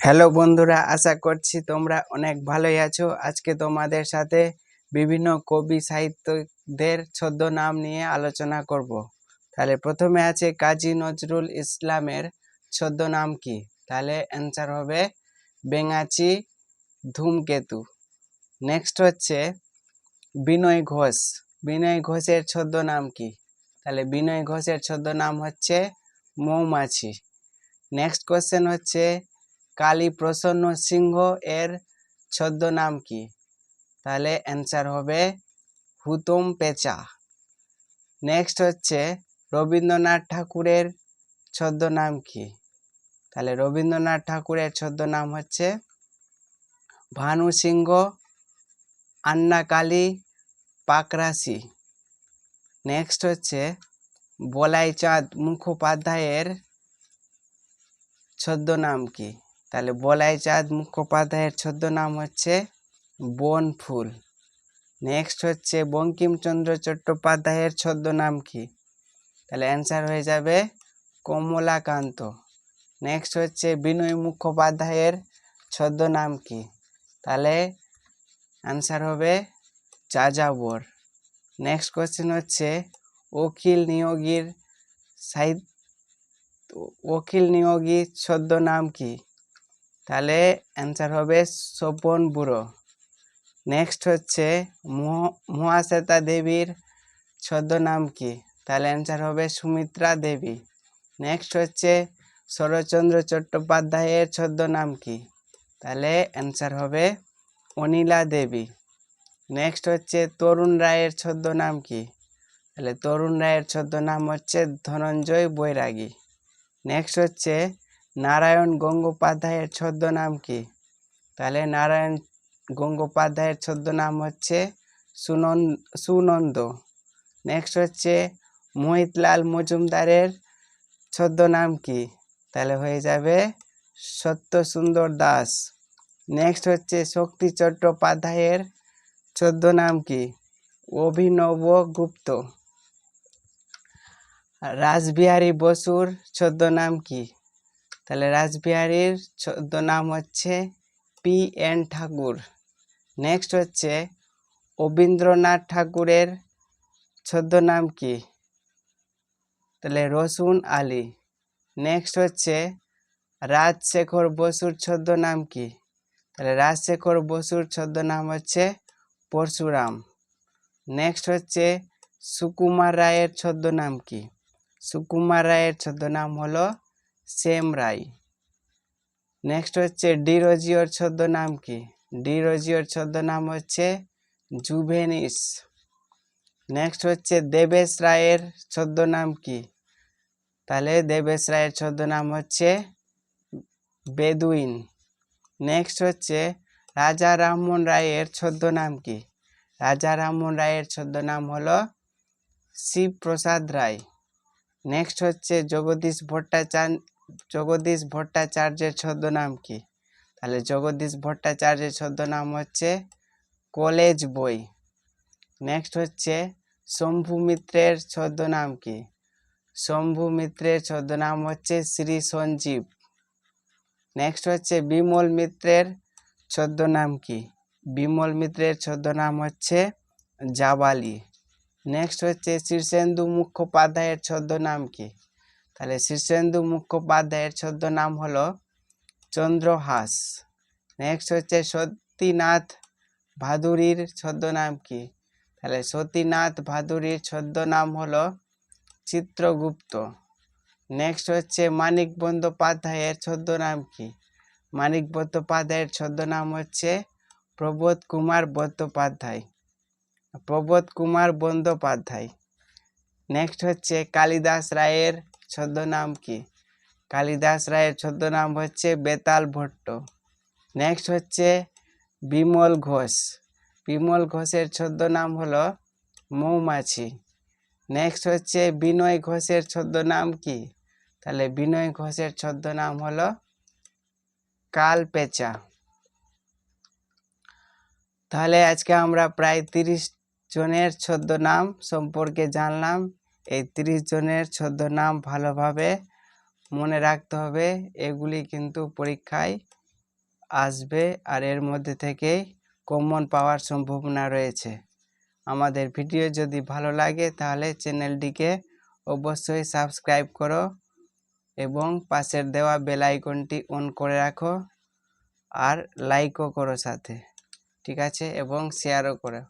Hello বন্ধুরা, আশা করছি তোমরা অনেক ভালোই আছো। আজকে তোমাদের সাথে বিভিন্ন কবি সাহিত্যিকদের ছদ্মনাম নিয়ে আলোচনা করব। তাহলে প্রথমে আছে কাজী নজরুল ইসলামের ছদ্মনাম কি? তাহলে অ্যান্সার হবে বেঙাচি ধূমকেতু। নেক্সট হচ্ছে বিনয় ঘোষ। বিনয় ঘোষের ছদ্মনাম কি? তাহলে বিনয় ঘোষের ছদ্মনাম হচ্ছে মৌমাছি। নেক্সট কোশ্চেন হচ্ছে কালী প্রসন্ন সিংহ এর ছদ্মনাম কি? তাহলে অ্যান্সার হবে হুতম পেঁচা। নেক্সট হচ্ছে রবীন্দ্রনাথ ঠাকুরের ছদ্মনাম কি? তাহলে রবীন্দ্রনাথ ঠাকুরের ছদ্মনাম হচ্ছে ভানু সিংহ আন্নাকালী পাকরাশি। নেক্সট হচ্ছে বলাইচাঁদ মুখোপাধ্যায়ের ছদ্মনাম কি? তাহলে বলাইচাঁদ মুখোপাধ্যায়ের ছদ্মনাম হচ্ছে বনফুল। নেক্সট হচ্ছে বঙ্কিমচন্দ্র চট্টোপাধ্যায়ের ছদ্মনাম কি? তাহলে অ্যান্সার হয়ে যাবে কমলাকান্ত। নেক্সট হচ্ছে বিনয় মুখোপাধ্যায়ের ছদ্মনাম কি? তাহলে অ্যান্সার হবে যাযাবর। নেক্সট কোশ্চেন হচ্ছে অখিল নিয়োগী ছদ্মনাম কি? তাহলে অ্যান্সার হবে স্বপন বুড়ো। নেক্সট হচ্ছে মহাশ্বেতা দেবীর ছদ্মনাম কি? তাহলে অ্যান্সার হবে সুমিত্রা দেবী। নেক্সট হচ্ছে শরৎচন্দ্র চট্টোপাধ্যায়ের ছদ্মনাম কি? তাহলে অ্যান্সার হবে অনিলা দেবী। নেক্সট হচ্ছে তরুণ রায়ের ছদ্মনাম কি? তাহলে তরুণ রায়ের ছদ্মনাম হচ্ছে ধনঞ্জয় বৈরাগী। নেক্সট হচ্ছে নারায়ণ গঙ্গোপাধ্যায়ের ছদ্মনাম কি? তাহলে নারায়ণ গঙ্গোপাধ্যায়ের ছদ্মনাম হচ্ছে সুনন্দ। নেক্সট হচ্ছে মোহিতলাল মজুমদারের ছদ্মনাম কি? তাহলে হয়ে যাবে সত্যসুন্দর দাস। নেক্সট হচ্ছে শক্তি চট্টোপাধ্যায়ের ছদ্মনাম কি? অভিনব গুপ্ত। রাসবিহারী বসুর ছদ্মনাম কি? তাহলে রাসবিহারীর ছদ্মনাম হচ্ছে P.N. ঠাকুর। নেক্সট হচ্ছে অবীন্দ্রনাথ ঠাকুরের ছদ্মনাম কি? তাহলে রসুন আলী। নেক্সট হচ্ছে রাজশেখর বসুর ছদ্মনাম কি? তাহলে রাজশেখর বসুর ছদ্মনাম হচ্ছে পরশুরাম। নেক্সট হচ্ছে সুকুমার রায়ের ছদ্মনাম কি? সুকুমার রায়ের ছদ্মনাম হলো শ্যাম রায়। নেক্সট হচ্ছে ডিরোজিওর ছদ্মনাম কি? ডিরোজিওর ছদ্মনাম হচ্ছে জুভেনিস। নেক্সট হচ্ছে দেবেশ রায়ের ছদ্মনাম কি? তাহলে দেবেশ রায়ের ছদ্মনাম হচ্ছে বেদুইন। নেক্সট হচ্ছে রাজা রামমোহন রায়ের ছদ্মনাম কি? রাজা রামমোহন রায়ের ছদ্মনাম হলো শিবপ্রসাদ রায়। নেক্সট হচ্ছে জগদীশ ভট্টাচার্যের ছদ্মনাম কি? তাহলে জগদীশ ভট্টাচার্যের ছদ্মনাম হচ্ছে কলেজ বই। নেক্সট হচ্ছে শম্ভু মিত্রের ছদ্মনাম কি? শম্ভু মিত্রের ছদ্মনাম হচ্ছে শ্রী সঞ্জীব। নেক্সট হচ্ছে বিমল মিত্রের ছদ্মনাম কি? বিমল মিত্রের ছদ্মনাম হচ্ছে জাবালি। নেক্সট হচ্ছে শীর্ষেন্দু মুখোপাধ্যায়ের ছদ্মনাম কি? তাহলে শীর্ষেন্দু মুখোপাধ্যায়ের ছদ্মনাম হলো চন্দ্রহাস। নেক্সট হচ্ছে সতীনাথ ভাদুরীর ছদ্মনাম কি? তাহলে সতীনাথ ভাদুরীর ছদ্মনাম হলো চিত্রগুপ্ত। নেক্সট হচ্ছে মানিক বন্দ্যোপাধ্যায়ের ছদ্মনাম কি? মানিক বন্দ্যোপাধ্যায়ের ছদ্মনাম হচ্ছে প্রবোধ কুমার বন্দ্যোপাধ্যায়। প্রবোধ কুমার বন্দ্যোপাধ্যায়। নেক্সট হচ্ছে কালিদাস রায়ের ছদ্মনাম কি? কালিদাস রায়ের ছদ্মনাম হচ্ছে বেতাল ভট্ট। নেক্সট হচ্ছে বিমল ঘোষ। বিমল ঘোষের ছদ্মনাম হলো মৌমাছি। নেক্সট হচ্ছে বিনয় ঘোষের ছদ্মনাম কি? তাহলে বিনয় ঘোষের ছদ্মনাম হলো কালপেঁচা। তাহলে আজকে আমরা প্রায় 30 জনের ছদ্মনাম সম্পর্কে জানলাম। এই 30 জনের ছদ্মনাম ভালোভাবে মনে রাখতে হবে, এগুলি কিন্তু পরীক্ষায় আসবে আর এর মধ্যে থেকেই কমন পাওয়ার সম্ভাবনা রয়েছে। আমাদের ভিডিও যদি ভালো লাগে তাহলে চ্যানেলটিকে অবশ্যই সাবস্ক্রাইব করো এবং পাশের দেওয়া বেল আইকনটি অন করে রাখো আর লাইকও করো সাথে, ঠিক আছে, এবং শেয়ারও করো।